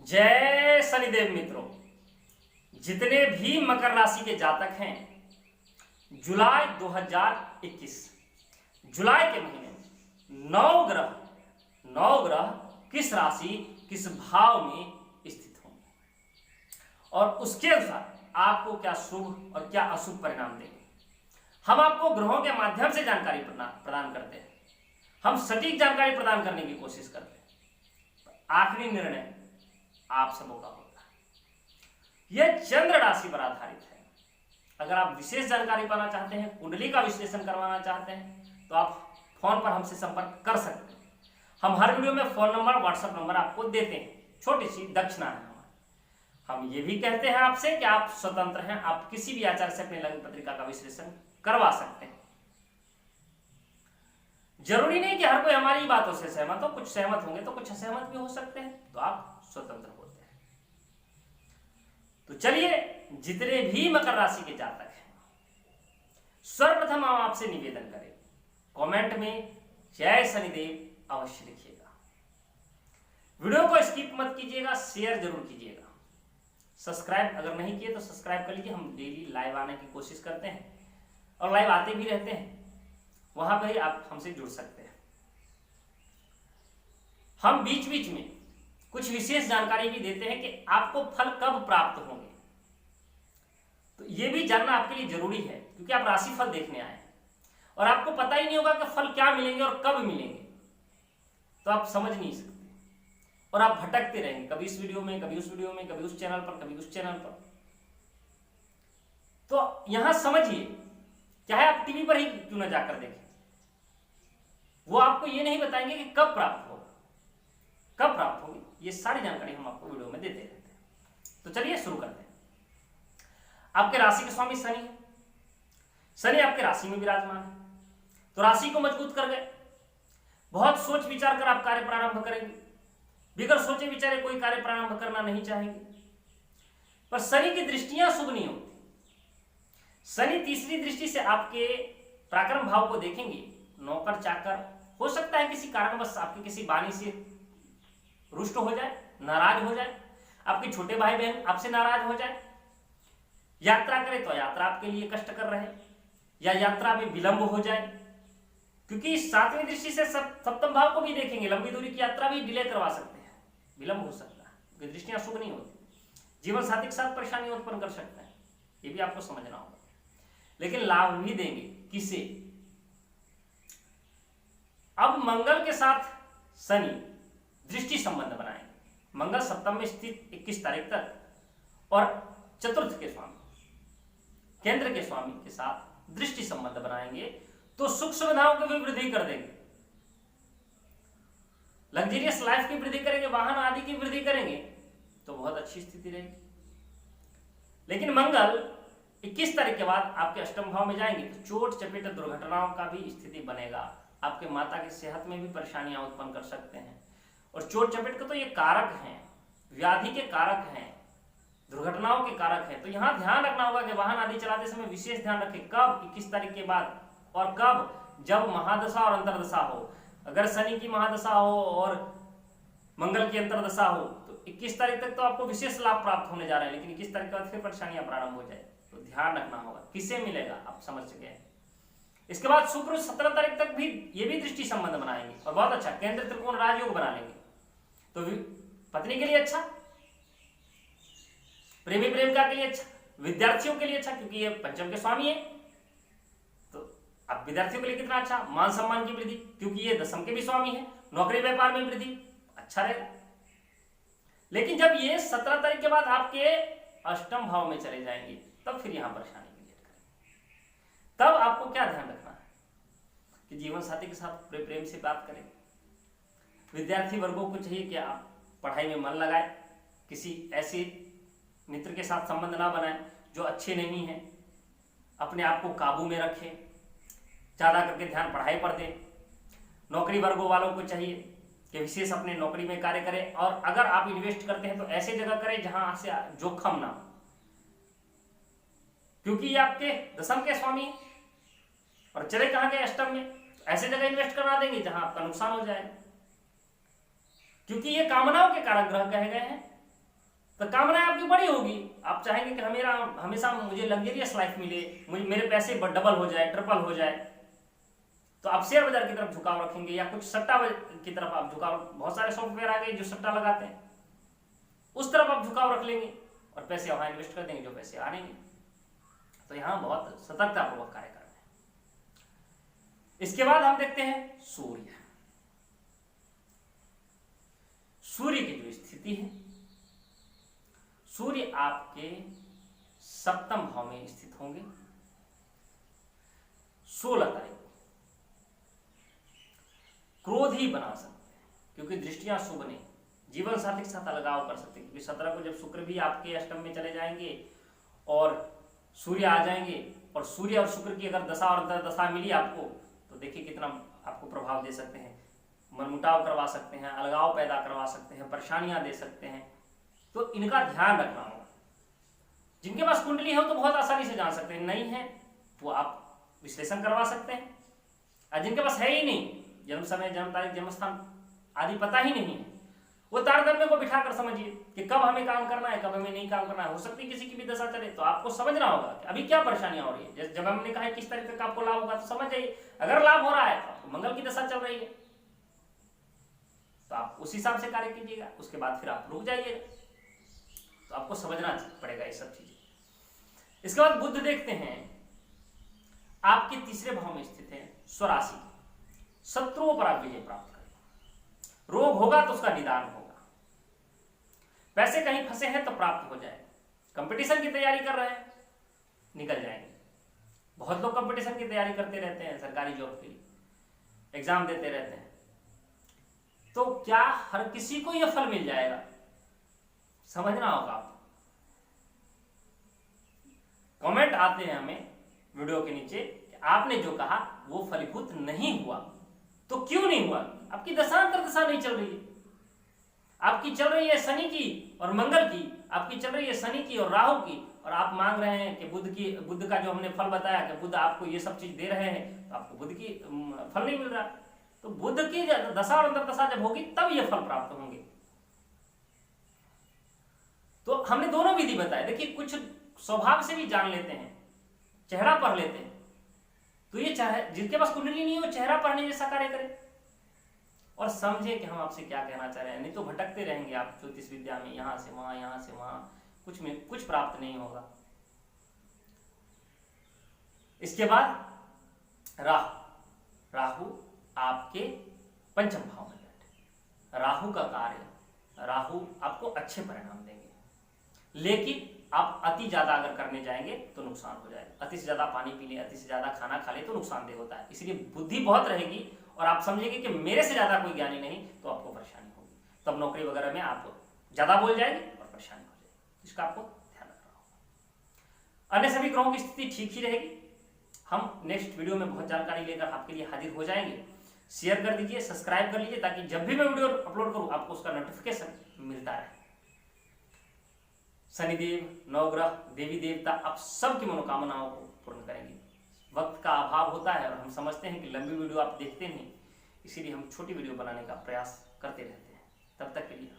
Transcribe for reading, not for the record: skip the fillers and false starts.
जय शनिदेव मित्रों, जितने भी मकर राशि के जातक हैं, जुलाई 2021 जुलाई के महीने में नौ ग्रह किस राशि किस भाव में स्थित होंगे और उसके अनुसार आपको क्या शुभ और क्या अशुभ परिणाम देंगे। हम आपको ग्रहों के माध्यम से जानकारी प्रदान करते हैं। हम सटीक जानकारी प्रदान करने की कोशिश करते हैं। आखिरी निर्णय आप सबों का होता है। यह चंद्र राशि पर आधारित है। अगर आप विशेष जानकारी पाना चाहते हैं, कुंडली का विश्लेषण करवाना चाहते हैं, तो आप फोन पर हमसे संपर्क कर सकते हैं। हम हर वीडियो में फोन नंबर, व्हाट्सएप नंबर आपको देते हैं। छोटी सी दक्षिणा है हमारी। हम ये भी कहते हैं आपसे कि आप स्वतंत्र हैं, आप किसी भी आचार्य से अपने लग्न पत्रिका का विश्लेषण करवा सकते हैं। जरूरी नहीं कि हर कोई हमारी बातों से सहमत हो। कुछ सहमत होंगे तो कुछ असहमत भी हो सकते हैं, तो आप स्वतंत्र होते हैं। तो चलिए, जितने भी मकर राशि के जातक हैं, सर्वप्रथम हम आपसे निवेदन करें, कमेंट में जय शनिदेव अवश्य लिखिएगा। वीडियो को स्किप मत कीजिएगा, शेयर जरूर कीजिएगा। सब्सक्राइब अगर नहीं किए तो सब्सक्राइब कर लीजिए। हम डेली लाइव आने की कोशिश करते हैं और लाइव आते भी रहते हैं। वहां पर ही आप हमसे जुड़ सकते हैं। हम बीच बीच में कुछ विशेष जानकारी भी देते हैं कि आपको फल कब प्राप्त होंगे। तो यह भी जानना आपके लिए जरूरी है, क्योंकि आप राशिफल देखने आए हैं और आपको पता ही नहीं होगा कि फल क्या मिलेंगे और कब मिलेंगे, तो आप समझ नहीं सकते और आप भटकते रहेंगे, कभी इस वीडियो में, कभी उस वीडियो में, कभी उस चैनल पर, कभी उस चैनल पर। तो यहां समझिए, चाहे आप टीवी पर ही क्यों ना जाकर देखें, वो आपको ये नहीं बताएंगे कि कब प्राप्त होगा, कब प्राप्त होगी। ये सारी जानकारी हम आपको वीडियो में देते रहते हैं। तो चलिए शुरू करते हैं। आपके राशि के स्वामी शनि है। शनि आपके राशि में विराजमान है, तो राशि को मजबूत कर गए। बहुत सोच विचार कर आप कार्य प्रारंभ करेंगे। बिगर सोचे विचारे कोई कार्य प्रारंभ करना नहीं चाहेंगे। पर शनि की दृष्टियां शुभ नहीं होती। शनि तीसरी दृष्टि से आपके पराक्रम भाव को देखेंगे। नौकर चाकर हो सकता है किसी कारणवश आपके किसी वाणी से रुष्ट हो जाए, नाराज हो जाए, आपके छोटे भाई बहन आपसे नाराज हो जाए, यात्रा करें तो यात्रा आपके लिए कष्टकर रहे या यात्रा में विलंब हो जाए, क्योंकि सातवीं दृष्टि से सप्तम भाव को भी देखेंगे। लंबी दूरी की यात्रा भी डिले करवा सकते हैं, विलंब हो सकता है, क्योंकि दृष्टियां शुभ नहीं होती। जीवन साथी के साथ परेशानी उत्पन्न कर सकते हैं, ये भी आपको समझना होगा। लेकिन लाभ भी देंगे। किसे? अब मंगल के साथ शनि दृष्टि संबंध बनाएंगे। मंगल सप्तम में स्थित 21 तारीख तक और चतुर्थ के स्वामी, केंद्र के स्वामी के साथ दृष्टि संबंध बनाएंगे, तो सुख सुविधाओं की भी वृद्धि कर देंगे। लग्जरियस लाइफ की वृद्धि करेंगे, वाहन आदि की वृद्धि करेंगे, तो बहुत अच्छी स्थिति रहेगी। लेकिन मंगल 21 तारीख के बाद आपके अष्टम भाव में जाएंगे, तो चोट चपेट दुर्घटनाओं का भी स्थिति बनेगा। आपके माता की सेहत में भी परेशानियां उत्पन्न कर सकते हैं। और चोट चपेट का तो ये कारक हैं, व्याधि के कारक हैं, दुर्घटनाओं के कारक हैं। तो यहां ध्यान रखना होगा कि वाहन आदि चलाते समय विशेष ध्यान रखें। कब? 21 तारीख के बाद। और कब? जब महादशा और अंतरदशा हो। अगर शनि की महादशा हो और मंगल की अंतरदशा हो, तो 21 तारीख तक तो आपको विशेष लाभ प्राप्त होने जा रहे हैं, लेकिन 21 तारीख के बाद फिर परेशानियां प्रारंभ हो जाए, तो ध्यान रखना होगा। किसे मिलेगा आप समझ सके हैं। इसके बाद शुक्र 17 तारीख तक भी ये भी दृष्टि संबंध बनाएंगे और बहुत अच्छा केंद्र त्रिकोण राजयोग बना लेंगे। तो पत्नी के लिए अच्छा, प्रेमी प्रेमिका के लिए अच्छा, विद्यार्थियों के लिए अच्छा, क्योंकि ये पंचम के स्वामी है। तो अब विद्यार्थियों के लिए कितना अच्छा, मान सम्मान की वृद्धि, क्योंकि ये दशम के भी स्वामी है। नौकरी व्यापार में वृद्धि, अच्छा रहेगा। लेकिन जब ये 17 तारीख के बाद आपके अष्टम भाव में चले जाएंगे, तब फिर यहां परेशानी क्रिएट करेंगे। तब आपको क्या ध्यान रखना है कि जीवन साथी के साथ प्रेम से बात करें। विद्यार्थी वर्गों को चाहिए कि आप पढ़ाई में मन लगाए, किसी ऐसे मित्र के साथ संबंध ना बनाएं जो अच्छे नहीं हैं। अपने आप को काबू में रखें, ज्यादा करके ध्यान पढ़ाई पर दें। नौकरी वर्गों वालों को चाहिए कि विशेष अपने नौकरी में कार्य करें, और अगर आप इन्वेस्ट करते हैं तो ऐसे जगह करें जहां से जोखम ना हो, क्योंकि ये आपके दशम के स्वामी हैं और चले कहां गए? अष्टम में। ऐसे जगह इन्वेस्ट करवा देंगे जहां आपका नुकसान हो जाएगा, क्योंकि ये कामनाओं के कारक ग्रह कहे गए हैं। तो कामनाएं आपकी बड़ी होगी, आप चाहेंगे कि मेरा हमेशा मुझे लग्जरियस लाइफ मिले, मुझे मेरे पैसे डबल हो जाए, ट्रिपल हो जाए। तो आप शेयर बाजार की तरफ झुकाव रखेंगे या कुछ सट्टा की तरफ आप झुकाव, बहुत सारे सॉफ्टवेयर आ गए जो सट्टा लगाते हैं, उस तरफ आप झुकाव रख लेंगे और पैसे वहां इन्वेस्ट कर देंगे जो पैसे आ नहीं। तो यहां बहुत सतर्कतापूर्वक कार्य करना है। इसके बाद हम देखते हैं सूर्य। सूर्य की जो स्थिति है, सूर्य आपके सप्तम भाव में स्थित होंगे 16 तारीख को। क्रोध ही बना सकते हैं क्योंकि दृष्टियां शुभ नहीं, जीवन साथी के साथ अलगाव कर सकते हैं क्योंकि 17 को जब शुक्र भी आपके अष्टम में चले जाएंगे और सूर्य आ जाएंगे, और सूर्य और शुक्र की अगर दशा और अंतर्दशा मिली आपको तो देखिए कितना आपको प्रभाव दे सकते हैं, मनमुटाव करवा सकते हैं, अलगाव पैदा करवा सकते हैं, परेशानियां दे सकते हैं। तो इनका ध्यान रखना होगा। जिनके पास कुंडली है वो तो बहुत आसानी से जान सकते हैं, नहीं है वो आप विश्लेषण करवा सकते हैं, और जिनके पास है ही नहीं, जन्म समय, जन्म तारीख, जन्म स्थान आदि पता ही नहीं है, वो तारतम्य को बिठा कर समझिए कि कब हमें काम करना है, कब हमें नहीं काम करना है। हो सकती है किसी की भी दशा चले तो आपको समझना होगा कि अभी क्या परेशानियां हो रही है। जैसे जब हमने कहा किस तरीके का आपको लाभ होगा तो समझ जाइए, अगर लाभ हो रहा है तो आपको मंगल की दशा चल रही है तो आप उस हिसाब से कार्य कीजिएगा, उसके बाद फिर आप रुक जाइएगा। तो आपको समझना पड़ेगा ये सब चीजें। इसके बाद बुध देखते हैं आपके तीसरे भाव में स्थित है स्वराशि, शत्रुओं पर आप विजय प्राप्त करेंगे, रोग होगा तो उसका निदान होगा, पैसे कहीं फंसे हैं तो प्राप्त हो जाए, कंपटीशन की तैयारी कर रहे हैं निकल जाएंगे। बहुत लोग कंपटीशन की तैयारी करते रहते हैं, सरकारी जॉब के लिए एग्जाम देते रहते हैं, तो क्या हर किसी को यह फल मिल जाएगा, समझना होगा आपको। कमेंट आते हैं हमें वीडियो के नीचे कि आपने जो कहा वो फलीभूत नहीं हुआ, तो क्यों नहीं हुआ? आपकी दशांतर दशा नहीं चल रही है, आपकी चल रही है शनि की और मंगल की, आपकी चल रही है शनि की और राहु की, और आप मांग रहे हैं कि बुध का जो हमने फल बताया कि बुध आपको ये सब चीज दे रहे हैं, तो आपको बुध की फल नहीं मिल रहा। तो बुध की दशा और अंतर्दशा जब होगी तब ये फल प्राप्त होंगे। तो हमने दोनों विधि बताए। देखिए कुछ स्वभाव से भी जान लेते हैं, चेहरा पढ़ लेते हैं, तो ये चाहे जिनके पास कुंडली नहीं है वो चेहरा पढ़ने जैसा कार्य करे और समझे कि हम आपसे क्या कहना चाह रहे हैं। नहीं तो भटकते रहेंगे आप ज्योतिष विद्या में, यहां से वहां, यहां से वहां, कुछ में कुछ प्राप्त नहीं होगा। इसके बाद राहु आपके पंचम भाव में बैठे। राहु का कार्य, राहु आपको अच्छे परिणाम देंगे, लेकिन आप अति ज्यादा अगर करने जाएंगे तो नुकसान हो जाएगा। अति से ज्यादा पानी पी ले, अति से ज्यादा खाना खा ले तो नुकसानदेह होता है। इसलिए बुद्धि बहुत रहेगी और आप समझेंगे कि मेरे से ज्यादा कोई ज्ञानी नहीं, तो आपको परेशानी होगी। तब नौकरी वगैरह में आप ज्यादा बोल जाएंगे और परेशानी हो जाएगी। इसका आपको ध्यान रखना होगा। अन्य सभी ग्रहों की स्थिति ठीक ही रहेगी। हम नेक्स्ट वीडियो में बहुत जानकारी लेकर आपके लिए हाजिर हो जाएंगे। शेयर कर दीजिए, सब्सक्राइब कर लीजिए, ताकि जब भी मैं वीडियो अपलोड करूं आपको उसका नोटिफिकेशन मिलता रहे। शनिदेव, नवग्रह, देवी देवता आप सबकी मनोकामनाओं को पूर्ण करेंगे। वक्त का अभाव होता है और हम समझते हैं कि लंबी वीडियो आप देखते नहीं, इसीलिए हम छोटी वीडियो बनाने का प्रयास करते रहते हैं। तब तक के लिए